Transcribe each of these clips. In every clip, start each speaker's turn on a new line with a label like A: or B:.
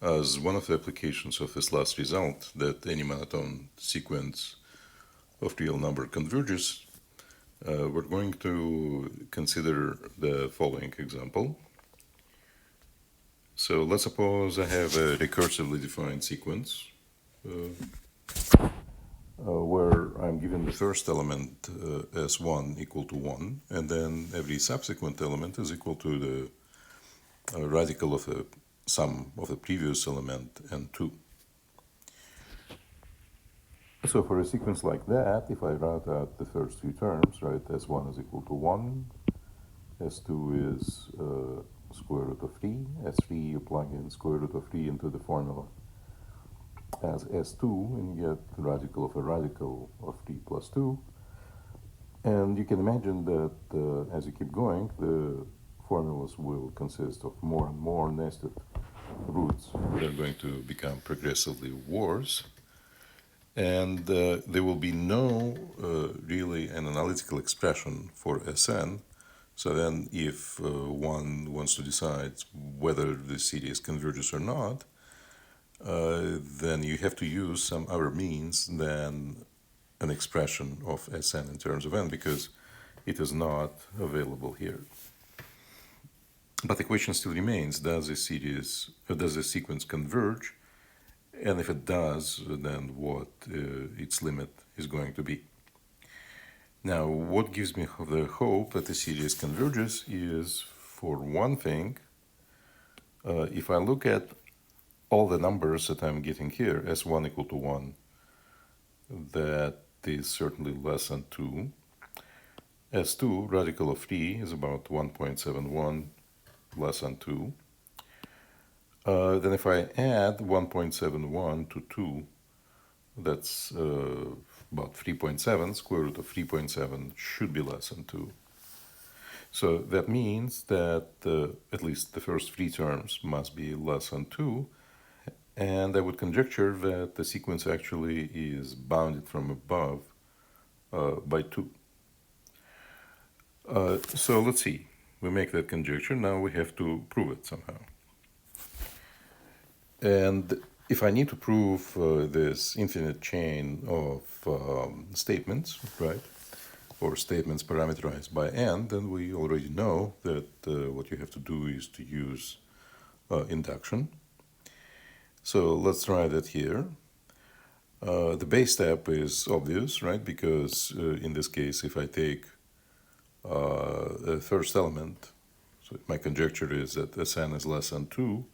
A: As one of the applications of this last result, that any monotone sequence of real number converges, we're going to consider the following example. So let's suppose I have a recursively defined sequence where I'm given the first element as 1 equal to 1, and then every subsequent element is equal to the radical of the sum of the previous element and 2. So for a sequence like that, if I write out the first two terms, right, S1 is equal to 1, S2 is square root of 3, S3 you plug in square root of 3 into the formula as S2, and you get the radical of a radical of 3 plus 2. And you can imagine that as you keep going, the formulas will consist of more and more nested roots. They're going to become progressively worse. And there will be no really an analytical expression for Sn. So then if one wants to decide whether the series converges or not, then you have to use some other means than an expression of Sn in terms of n, because it is not available here. But the question still remains, does the sequence converge? And if it does, then what its limit is going to be. Now, what gives me the hope that the series converges is, for one thing, if I look at all the numbers that I'm getting here, S1 equal to 1, that is certainly less than 2. S2, radical of 3, is about 1.71, less than 2. Then if I add 1.71 to 2, that's about 3.7, square root of 3.7 should be less than 2. So that means that at least the first three terms must be less than 2, and I would conjecture that the sequence actually is bounded from above by 2. So let's see. We make that conjecture. Now we have to prove it somehow. And if I need to prove this infinite chain of statements, right, or statements parameterized by n, then we already know that what you have to do is to use induction. So let's try that here. The base step is obvious, right, because in this case, if I take the first element, so my conjecture is that Sn is less than 2,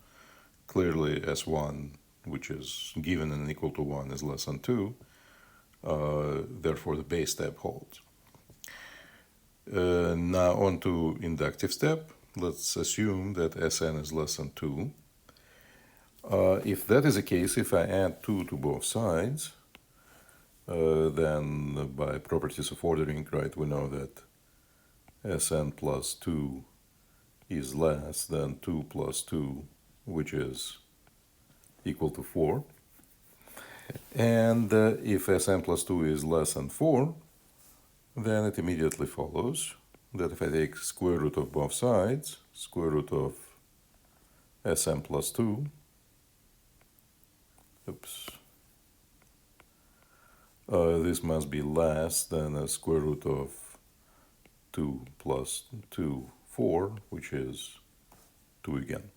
A: clearly S1, which is given and equal to 1, is less than 2. Therefore, the base step holds. Now on to inductive step. Let's assume that Sn is less than 2. If that is the case, if I add 2 to both sides, then by properties of ordering, right, we know that Sn plus 2 is less than 2 plus 2, which is equal to 4. And if Sn plus 2 is less than 4, then it immediately follows that if I take square root of both sides, square root of Sn plus 2, this must be less than a square root of 2 plus 2, 4, which is 2 again.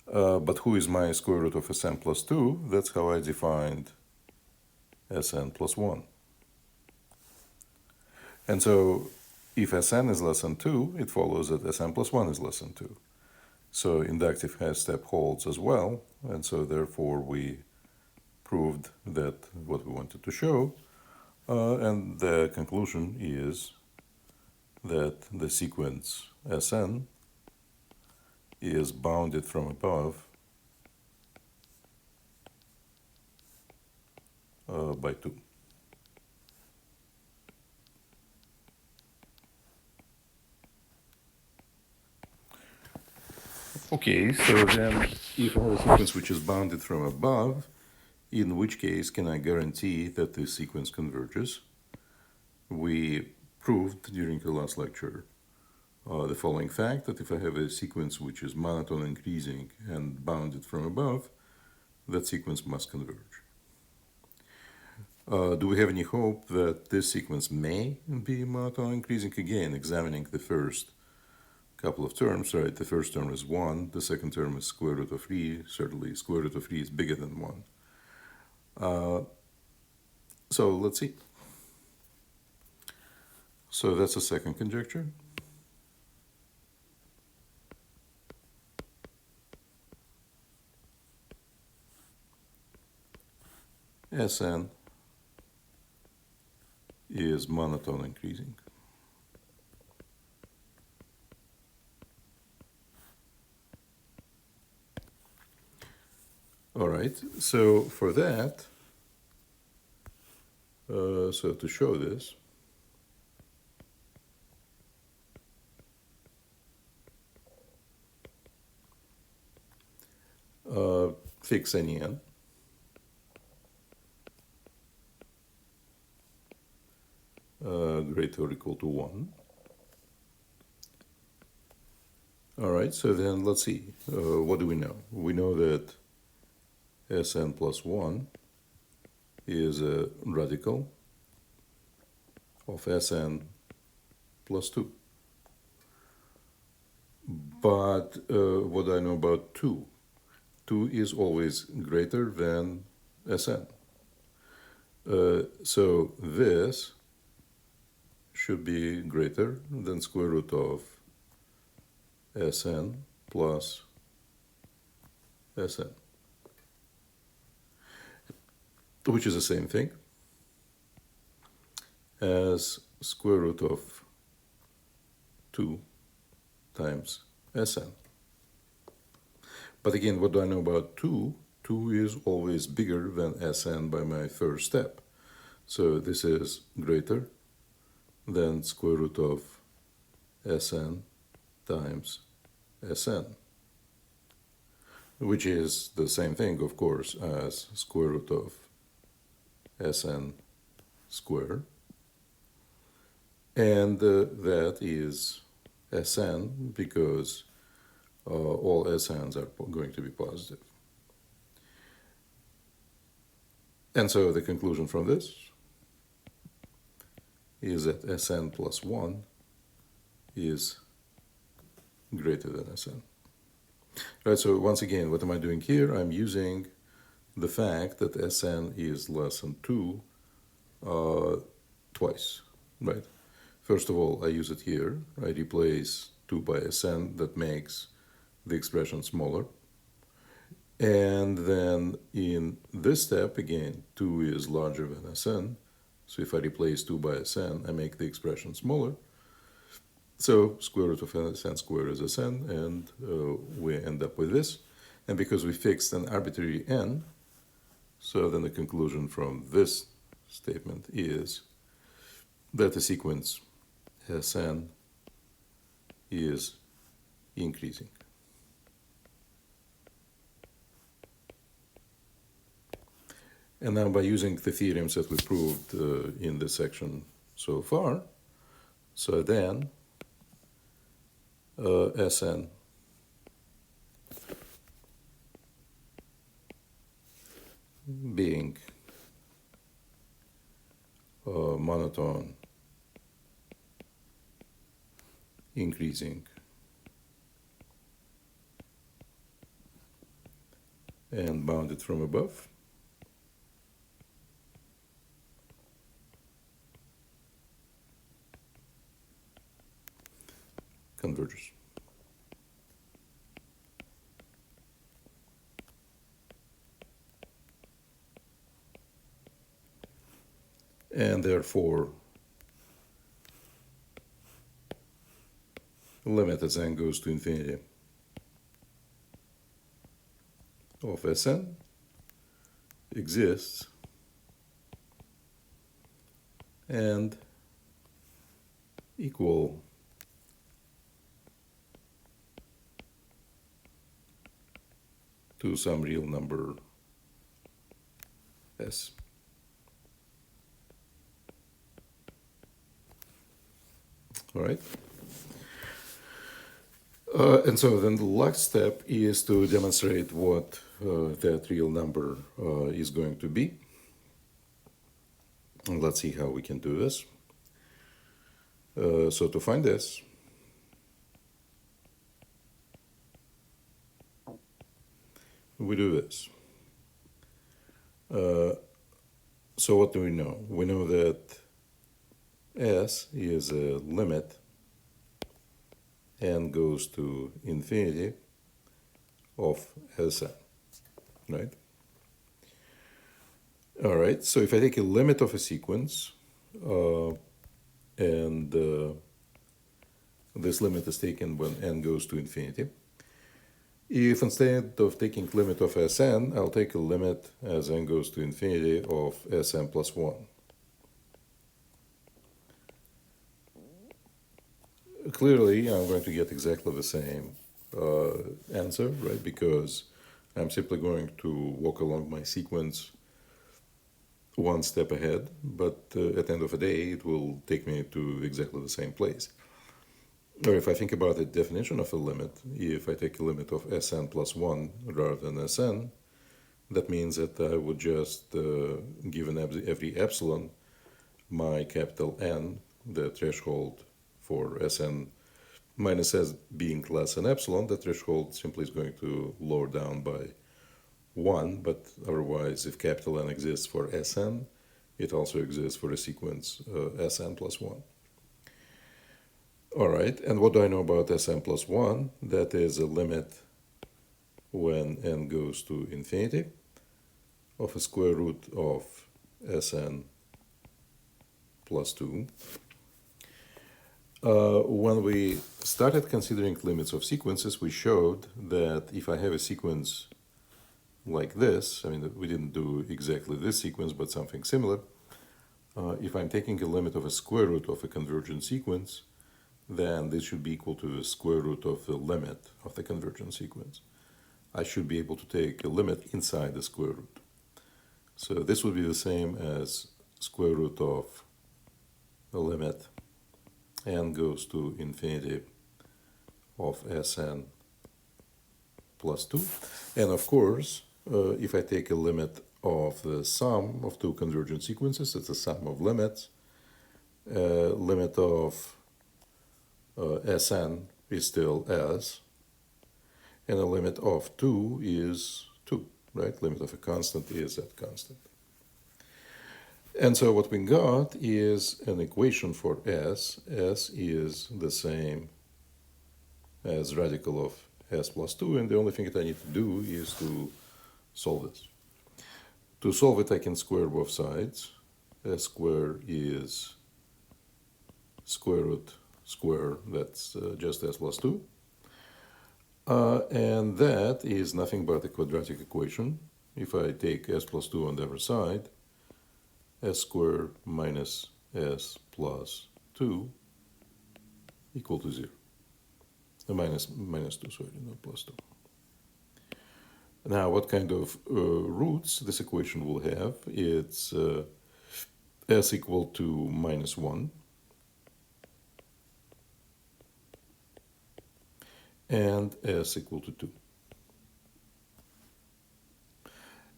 A: But who is my square root of Sn plus 2? That's how I defined Sn plus 1. And so if Sn is less than 2, it follows that Sn plus 1 is less than 2. So inductive step holds as well, and so therefore we proved that what we wanted to show, and the conclusion is that the sequence Sn is bounded from above by 2. Okay, so then if I have a sequence which is bounded from above, in which case can I guarantee that this sequence converges? We proved during the last lecture the following fact, that if I have a sequence which is monotone increasing and bounded from above, that sequence must converge. Do we have any hope that this sequence may be monotone increasing? Again, examining the first couple of terms, right? The first term is 1, the second term is square root of 3. Certainly, square root of 3 is bigger than 1. So let's see. So that's a second conjecture. Sn is monotone increasing. All right, so for that, so to show this, fix any n. Greater or equal to 1. All right, so then let's see. What do we know? We know that Sn plus 1 is a radical of Sn plus 2. But what do I know about 2? 2 is always greater than Sn. So this should be greater than square root of Sn plus Sn, which is the same thing as square root of 2 times Sn. But again, what do I know about 2? 2 is always bigger than Sn by my first step. So this is greater than square root of Sn times Sn, which is the same thing, of course, as square root of Sn squared. And that is Sn because all Sn's are going to be positive. And so the conclusion from this is that Sn plus 1 is greater than Sn. Right, so once again, what am I doing here? I'm using the fact that Sn is less than 2 twice, right? First of all, I use it here. I replace 2 by Sn. That makes the expression smaller. And then in this step, again, 2 is larger than Sn. So if I replace 2 by Sn, I make the expression smaller. So square root of Sn squared is Sn, and we end up with this. And because we fixed an arbitrary n, so then the conclusion from this statement is that the sequence Sn is increasing. And now by using the theorems that we proved in this section so far, so then Sn being monotone increasing and bounded from above, converges. And therefore, limit as n goes to infinity of Sn exists and equal to some real number S. All right. And so then the last step is to demonstrate what that real number is going to be. And let's see how we can do this. So to find this, we do this. So what do we know? We know that S is a limit n goes to infinity of Sn, right? All right, so if I take a limit of a sequence, and this limit is taken when n goes to infinity, if instead of taking limit of Sn, I'll take a limit as n goes to infinity of Sn plus 1. Clearly, I'm going to get exactly the same answer, right? Because I'm simply going to walk along my sequence one step ahead, but at the end of the day, it will take me to exactly the same place. Or if I think about the definition of a limit, if I take a limit of Sn plus 1 rather than Sn, that means that I would just, given every epsilon, my capital N, the threshold for Sn minus S being less than epsilon, the threshold simply is going to lower down by 1, but otherwise, if capital N exists for Sn, it also exists for a sequence Sn plus 1. All right, and what do I know about Sn plus 1? That is a limit when n goes to infinity of a square root of Sn plus 2. When we started considering limits of sequences, we showed that if I have a sequence like this, I mean, we didn't do exactly this sequence, but something similar. If I'm taking a limit of a square root of a convergent sequence, then this should be equal to the square root of the limit of the convergent sequence. I should be able to take a limit inside the square root. So this would be the same as square root of a limit n goes to infinity of Sn plus 2. And of course, if I take a limit of the sum of two convergent sequences, it's the sum of limits. Limit of Sn is still S, and the limit of 2 is 2, right? Limit of a constant is that constant. And so what we got is an equation for S. S is the same as radical of S plus 2, and the only thing that I need to do is to solve this. To solve it, I can square both sides. S square is square root square, that's just S plus 2. And that is nothing but a quadratic equation. If I take S plus 2 on the other side, S squared minus S plus 2 equal to 0. Minus 2, sorry, not plus 2. Now, what kind of roots this equation will have? It's S equal to minus 1 and S equal to 2.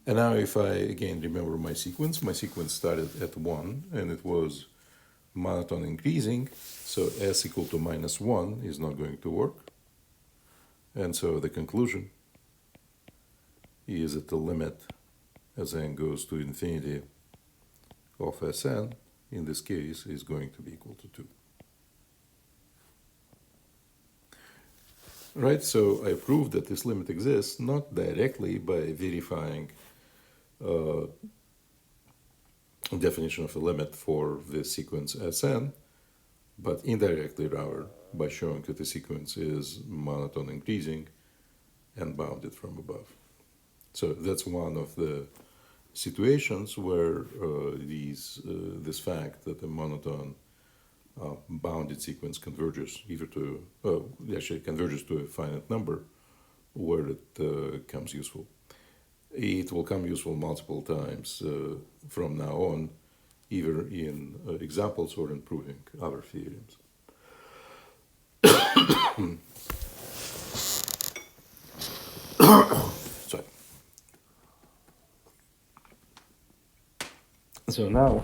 A: And now if I, again, remember my sequence started at 1, and it was monotone increasing, so S equal to minus 1 is not going to work. And so the conclusion is that the limit as n goes to infinity of Sn, in this case, is going to be equal to 2. Right, so I proved that this limit exists not directly by verifying definition of a limit for this sequence Sn, but indirectly rather by showing that the sequence is monotone increasing and bounded from above. So that's one of the situations where this fact that a monotone bounded sequence converges either to, actually converges to a finite number, where it comes useful. It will come useful multiple times from now on, either in examples or in proving other theorems. Sorry. So now,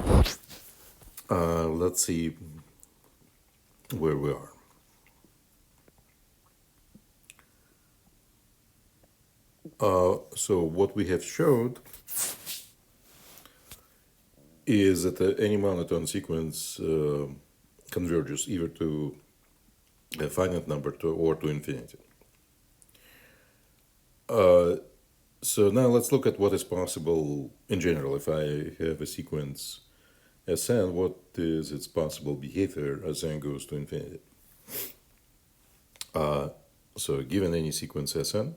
A: let's see where we are. So what we have showed is that any monotone sequence converges either to a finite number or to infinity. So now let's look at what is possible in general. If I have a sequence Sn, what is its possible behavior as n goes to infinity? So given any sequence Sn,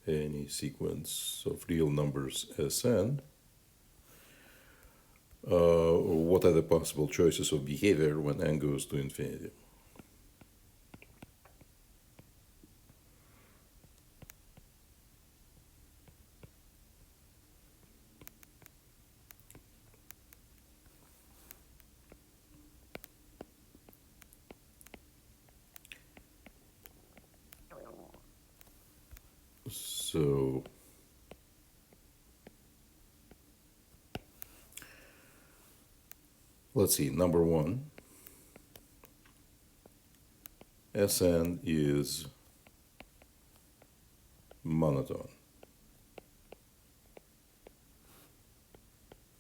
A: any sequence of real numbers Sn, what are the possible choices of behavior when n goes to infinity? So let's see, number one, Sn is monotone.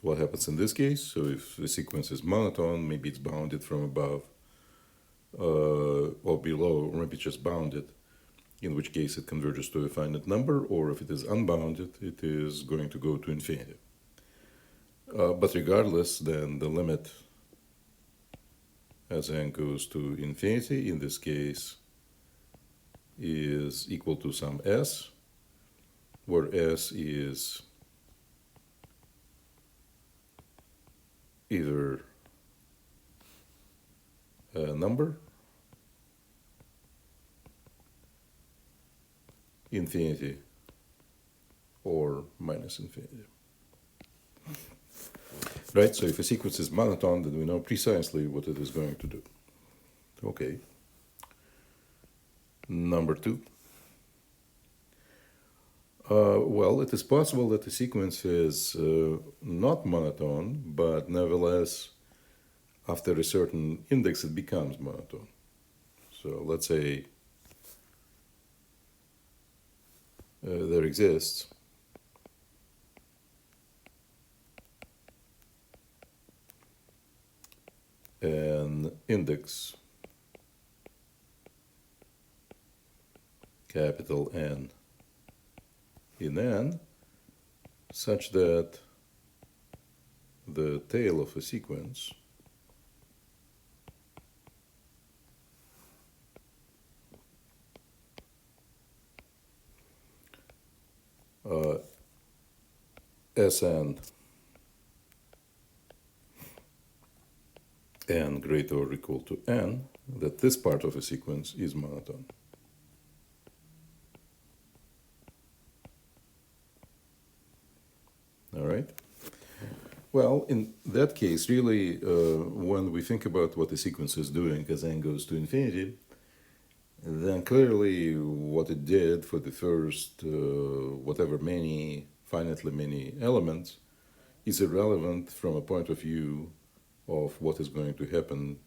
A: What happens in this case? So if the sequence is monotone, maybe it's bounded from above or below, or maybe just bounded, in which case it converges to a finite number, or if it is unbounded, it is going to go to infinity. But regardless, then the limit as n goes to infinity, in this case, is equal to some s, where s is either a number, infinity, or minus infinity. Right, so if a sequence is monotone, then we know precisely what it is going to do. Okay. Number two. Well, it is possible that the sequence is not monotone, but nevertheless, after a certain index, it becomes monotone. So let's say there exists an index capital N in N such that the tail of a sequence Sn n greater or equal to n, that this part of a sequence is monotone. All right. Well, in that case, really, when we think about what the sequence is doing as n goes to infinity, then clearly what it did for the first whatever many, finitely many elements is irrelevant from a point of view of what is going to happen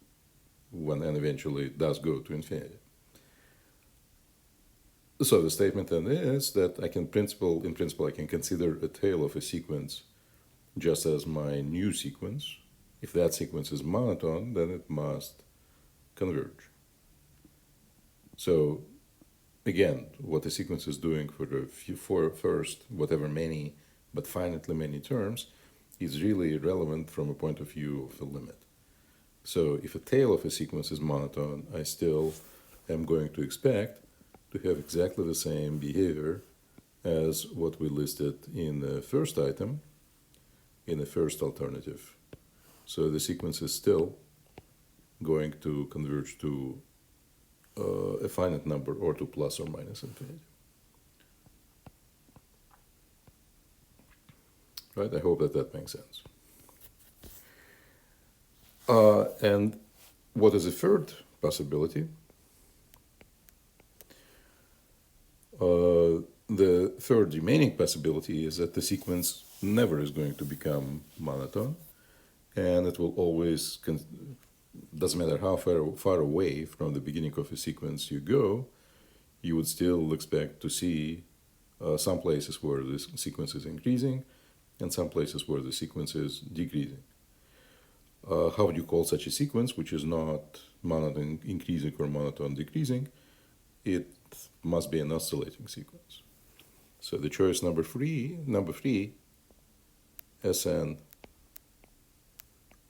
A: when n eventually does go to infinity. So the statement then is that in principle, I can consider a tail of a sequence just as my new sequence. If that sequence is monotone, then it must converge. So again, what the sequence is doing for the first whatever many, but finitely many terms is really irrelevant from a point of view of a limit. So if a tail of a sequence is monotone, I still am going to expect to have exactly the same behavior as what we listed in the first item, in the first alternative. So the sequence is still going to converge to a finite number or to plus or minus infinity. Right, I hope that makes sense. And what is the third possibility? The third remaining possibility is that the sequence never is going to become monotone, and it will always, doesn't matter how far away from the beginning of a sequence you go, you would still expect to see some places where the sequence is increasing and some places where the sequence is decreasing. How would you call such a sequence which is not monotone increasing or monotone decreasing? It must be an oscillating sequence. So the choice number three, Sn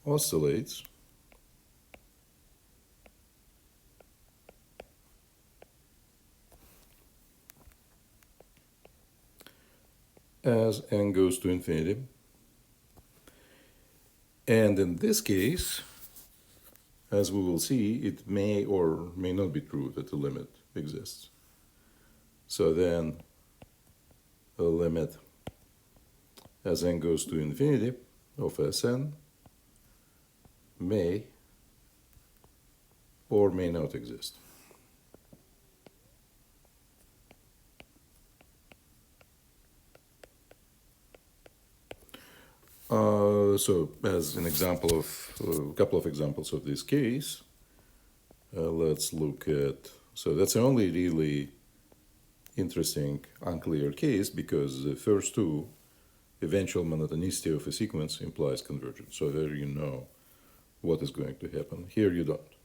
A: oscillates as n goes to infinity. And in this case, as we will see, it may or may not be true that the limit exists. So then a limit as n goes to infinity of Sn may or may not exist. So as an example of a couple of examples of this case, let's look at, so that's the only really interesting unclear case because the first two, eventual monotonicity of a sequence implies convergence. So there you know what is going to happen. Here you don't.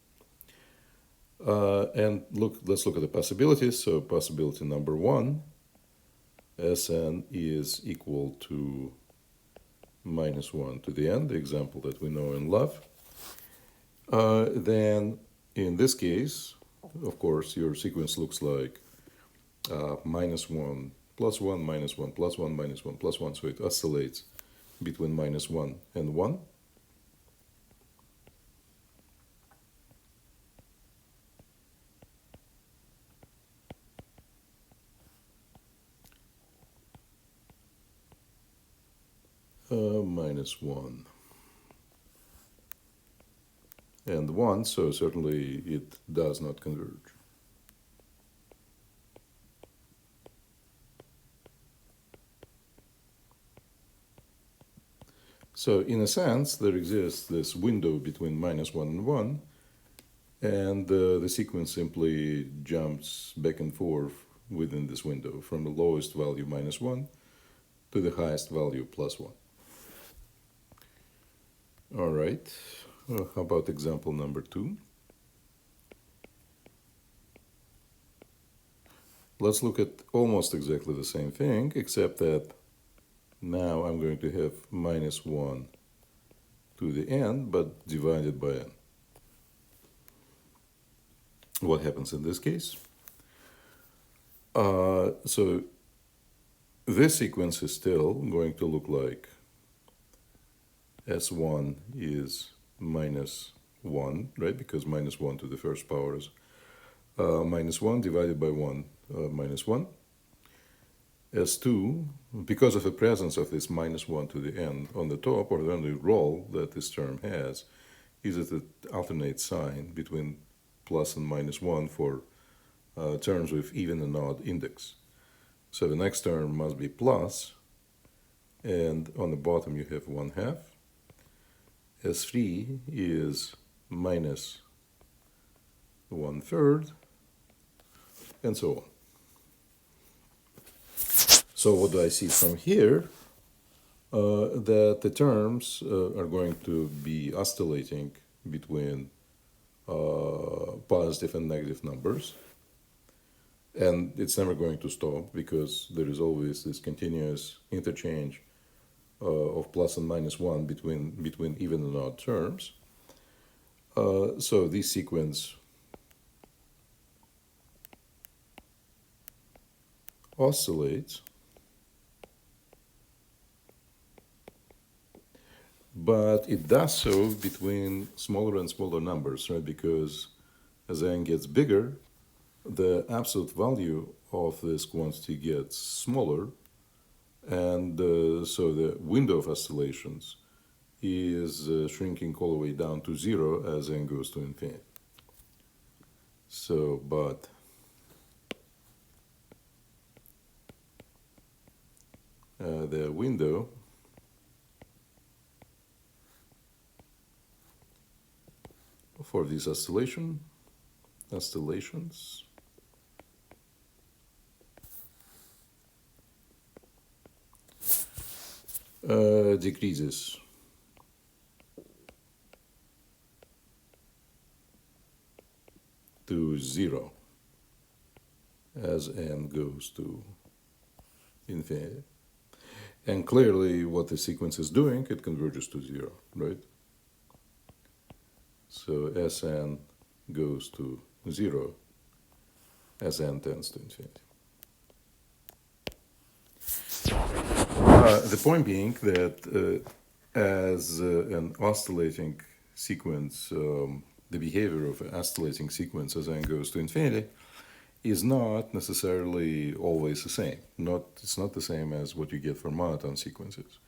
A: And let's look at the possibilities. So possibility number one, Sn is equal to -1 to the n, the example that we know and love. Then in this case, of course, your sequence looks like -1 plus 1, -1 plus 1, -1 plus 1, so it oscillates between -1 and 1. -1 and 1, so certainly it does not converge. So in a sense, there exists this window between -1 and 1, and the sequence simply jumps back and forth within this window from the lowest value -1 to the highest value +1. All right, how about example number 2? Let's look at almost exactly the same thing, except that now I'm going to have -1 to the n, but divided by n. What happens in this case? So this sequence is still going to look like S1 is -1, right? Because -1 to the first power is -1 divided by 1, -1. S2, because of the presence of this -1 to the n on the top, or the only role that this term has, is that it alternates sign between plus and -1 for terms with even and odd index. So the next term must be plus, and on the bottom you have 1/2. S3 is -1/3, and so on. So what do I see from here? That the terms are going to be oscillating between positive and negative numbers. And it's never going to stop because there is always this continuous interchange of plus and -1 between even and odd terms. So this sequence oscillates, but it does so between smaller and smaller numbers, right? Because as n gets bigger, the absolute value of this quantity gets smaller, and so the window of oscillations is shrinking all the way down to 0 as n goes to infinity. So, but the window for these oscillations decreases to 0 as n goes to infinity. And clearly what the sequence is doing, it converges to 0, right? So Sn goes to 0 as n tends to infinity. The point being that as an oscillating sequence, the behavior of an oscillating sequence as n goes to infinity is not necessarily always the same. It's not the same as what you get for monotone sequences.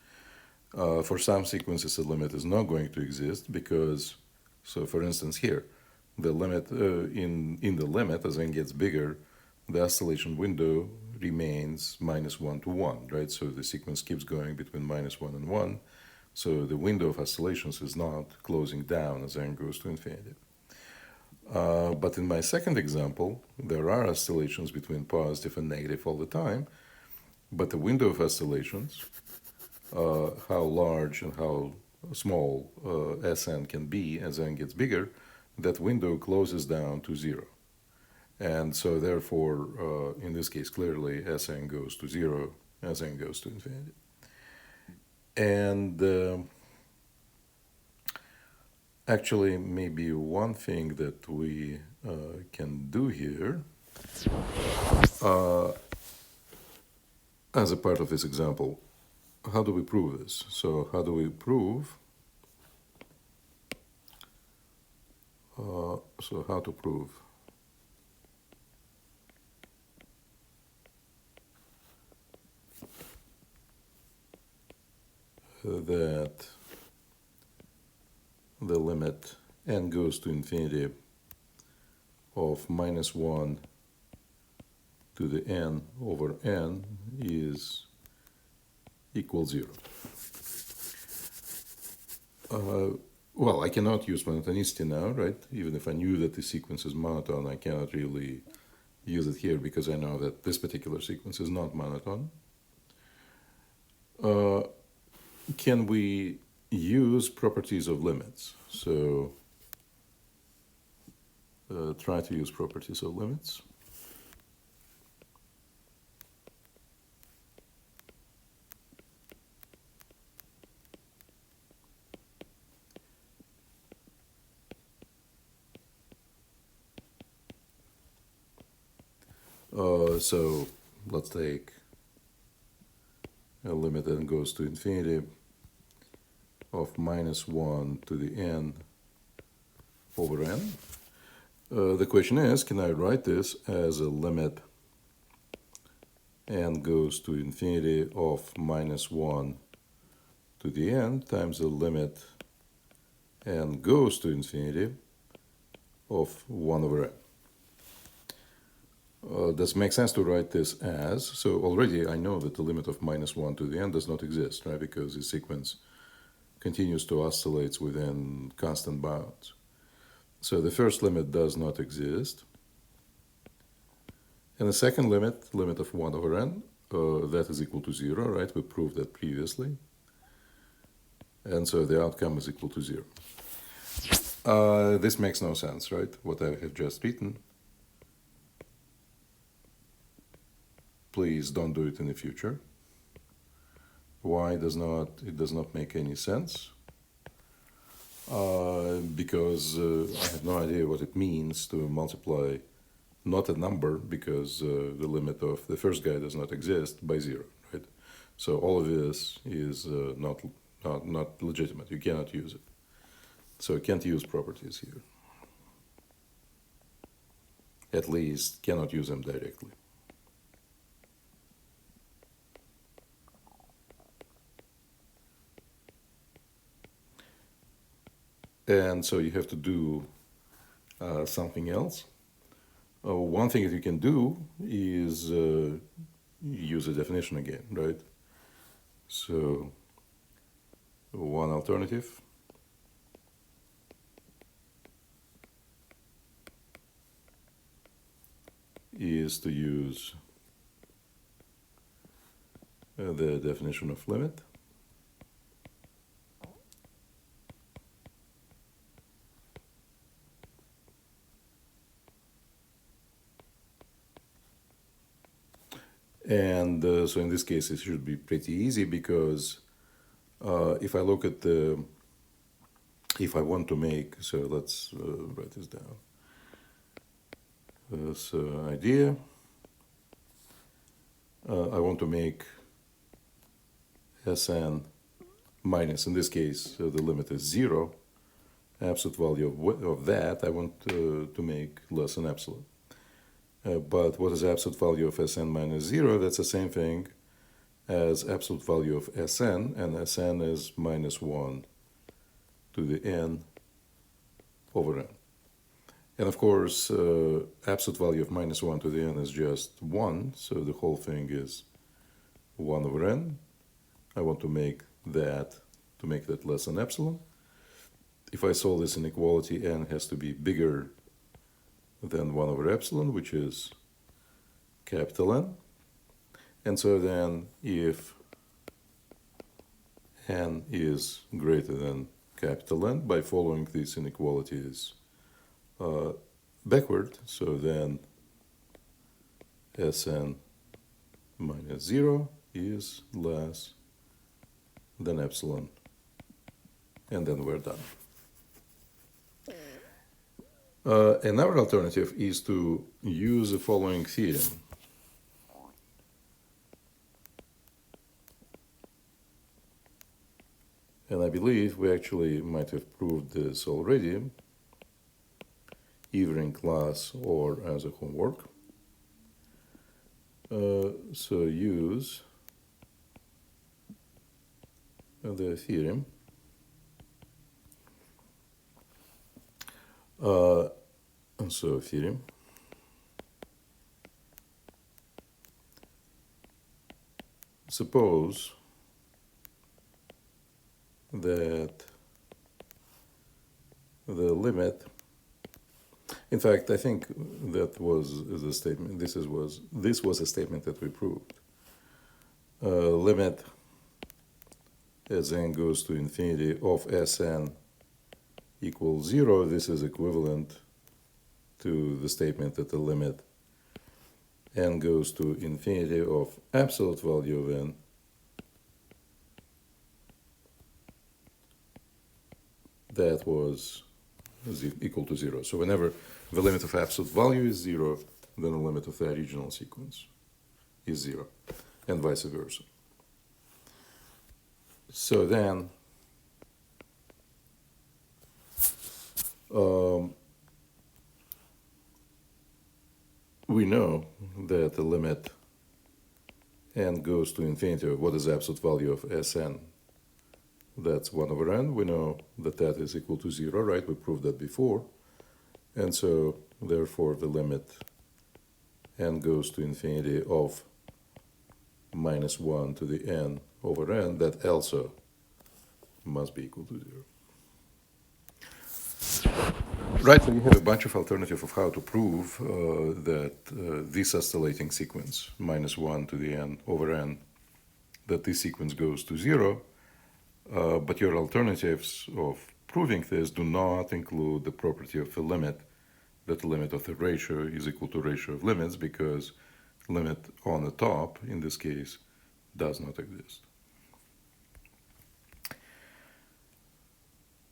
A: For some sequences, the limit is not going to exist because, so for instance here, the limit in the limit as n gets bigger, the oscillation window remains -1 to 1, right? So the sequence keeps going between -1 and 1. So the window of oscillations is not closing down as n goes to infinity. But in my second example, there are oscillations between positive and negative all the time, but the window of oscillations, how large and how small Sn can be as n gets bigger, that window closes down to 0. And so therefore, in this case, clearly Sn goes to 0 as n goes to infinity. And actually, maybe one thing that we can do here as a part of this example, how do we prove this? So how do we prove, so how to prove that the limit n goes to infinity of -1 to the n over n is equal 0. Well, I cannot use monotonicity now, right? Even if I knew that the sequence is monotone, I cannot really use it here because I know that this particular sequence is not monotone. Can we use properties of limits? So try to use properties of limits. So let's take a limit that goes to infinity of -1 to the n over n. The question is, can I write this as a limit n goes to infinity of -1 to the n times the limit n goes to infinity of 1 over n? Does it make sense to write this as, so already I know that the limit of -1 to the n does not exist, right? Because the sequence continues to oscillate within constant bounds. So the first limit does not exist. And the second limit, limit of 1 over n, that is equal to 0, right? We proved that previously. And so the outcome is equal to 0. This makes no sense, right? What I have just written. Please don't do it in the future. Why it does not make any sense? Because I have no idea what it means to multiply not a number, because the limit of the first guy does not exist, by 0, right? So all of this is not legitimate. You cannot use it. So you can't use properties here. At least cannot use them directly. And so you have to do something else. One thing that you can do is use a definition again, right? So one alternative is to use the definition of limit. And so in this case, it should be pretty easy because if I look at the, if I want to make, so let's write this down. So idea, I want to make Sn minus, in this case, the limit is 0. Absolute value of that, I want to make less than epsilon. But what is absolute value of Sn minus 0? That's the same thing as absolute value of Sn, and Sn is minus 1 to the n over n. And of course, absolute value of minus 1 to the n is just 1, so the whole thing is 1 over n. I want to make that less than epsilon. If I solve this inequality, n has to be bigger than 1 over epsilon, which is capital N. And so then if n is greater than capital N, by following these inequalities backward, so then Sn minus 0 is less than epsilon, and then we're done. Another alternative is to use the following theorem. And I believe we actually might have proved this already, either in class or as a homework. So use the theorem. So theorem. Suppose that the limit, in fact, I think that was the statement, this was a statement that we proved. Limit as n goes to infinity of Sn equals 0, this is equivalent to the statement that the limit n goes to infinity of absolute value of n that was equal to 0. So whenever the limit of absolute value is 0, then the limit of the original sequence is 0, and vice versa. So then we know that the limit n goes to infinity of what is the absolute value of Sn, that's 1 over n. We know that that is equal to 0, right? We proved that before. And so therefore the limit n goes to infinity of minus 1 to the n over n, that also must be equal to 0. Right, so you have a bunch of alternatives of how to prove that this oscillating sequence, minus 1 to the n over n, that this sequence goes to 0, but your alternatives of proving this do not include the property of the limit, that the limit of the ratio is equal to ratio of limits, because limit on the top, in this case, does not exist.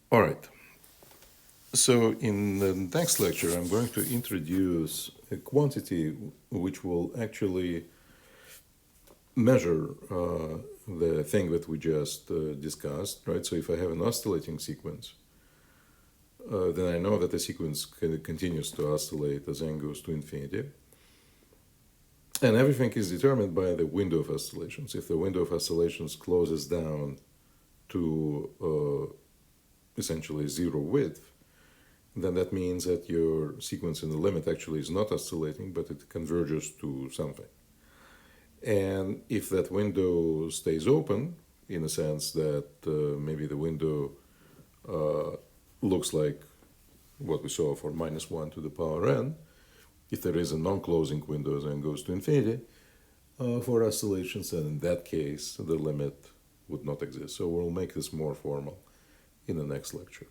A: All right. So in the next lecture, I'm going to introduce a quantity which will actually measure the thing that we just discussed, right? So if I have an oscillating sequence, then I know that the sequence continues to oscillate as n goes to infinity. And everything is determined by the window of oscillations. If the window of oscillations closes down to essentially zero width, then that means that your sequence in the limit actually is not oscillating, but it converges to something. And if that window stays open, in a sense that maybe the window looks like what we saw for -1 to the power n, if there is a non-closing window and goes to infinity, for oscillations, then in that case, the limit would not exist. So we'll make this more formal in the next lecture.